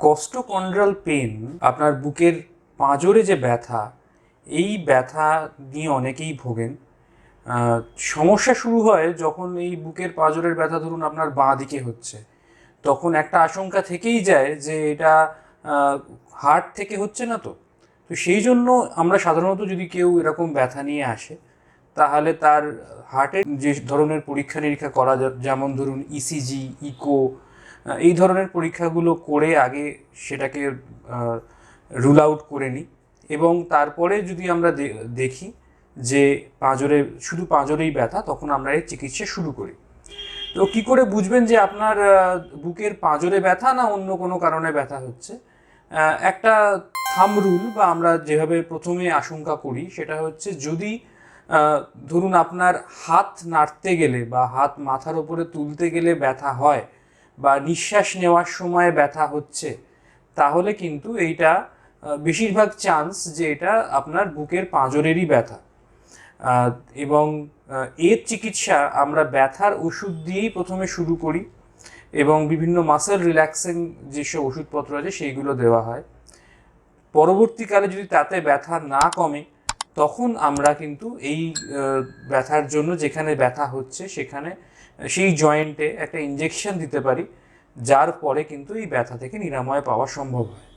Costochondral pen, আপনার বুকের পাঁজরে যে ব্যথা, এই ব্যথা নিয়ে অনেকেই ভোগেন। সমস্যা শুরু হয় যখন এই বুকের পাঁজরের ব্যথা ধরুন আপনার বাঁ দিকে হচ্ছে, তখন একটা আশঙ্কা থেকেই যায় যে এটা হার্ট থেকে হচ্ছে না। তো তো সেই জন্য আমরা সাধারণত যদি কেউ এরকম ব্যথা নিয়ে আসে, তাহলে তার হার্টের যে ধরনের পরীক্ষা নিরীক্ষা করা, যেমন ধরুন ইসিজি, ইকো, এই ধরনের পরীক্ষাগুলো করে আগে সেটাকে রুল আউট করে নিই, এবং তারপরে যদি আমরা দেখি যে পাঁজরে, শুধু পাঁজরেই ব্যথা, তখন আমরা এর চিকিৎসা শুরু করি। তো কি করে বুঝবেন যে আপনার বুকের পাঁজরে ব্যথা না অন্য কোনো কারণে ব্যথা হচ্ছে? একটা থাম রুল বা আমরা যেভাবে প্রথমে আশঙ্কা করি সেটা হচ্ছে, যদি ধরুন আপনার হাত নাড়তে গেলে বা হাত মাথার উপরে তুলতে গেলে ব্যথা হয়, বা নিঃশ্বাস নেওয়ার সময় ব্যথা হচ্ছে, তাহলে কিন্তু এইটা বেশিরভাগ চান্স যে এটা আপনার বুকের পাঁজরেরই ব্যথা। এবং এর চিকিৎসা আমরা ব্যথার ওষুধ দিয়েই প্রথমে শুরু করি, এবং বিভিন্ন মাসেল রিল্যাক্সিং যেসব ওষুধপত্র আছে সেইগুলো দেওয়া হয়। পরবর্তীকালে যদি তাতে ব্যথা না কমে, তখন আমরা কিন্তু এই ব্যথার জন্য যেখানে ব্যথা হচ্ছে সেখানে, সেই জয়েন্টে একটা ইঞ্জেকশন দিতে পারি, যার পরে কিন্তু এই ব্যথা থেকে নিরাময় পাওয়া সম্ভব হয়।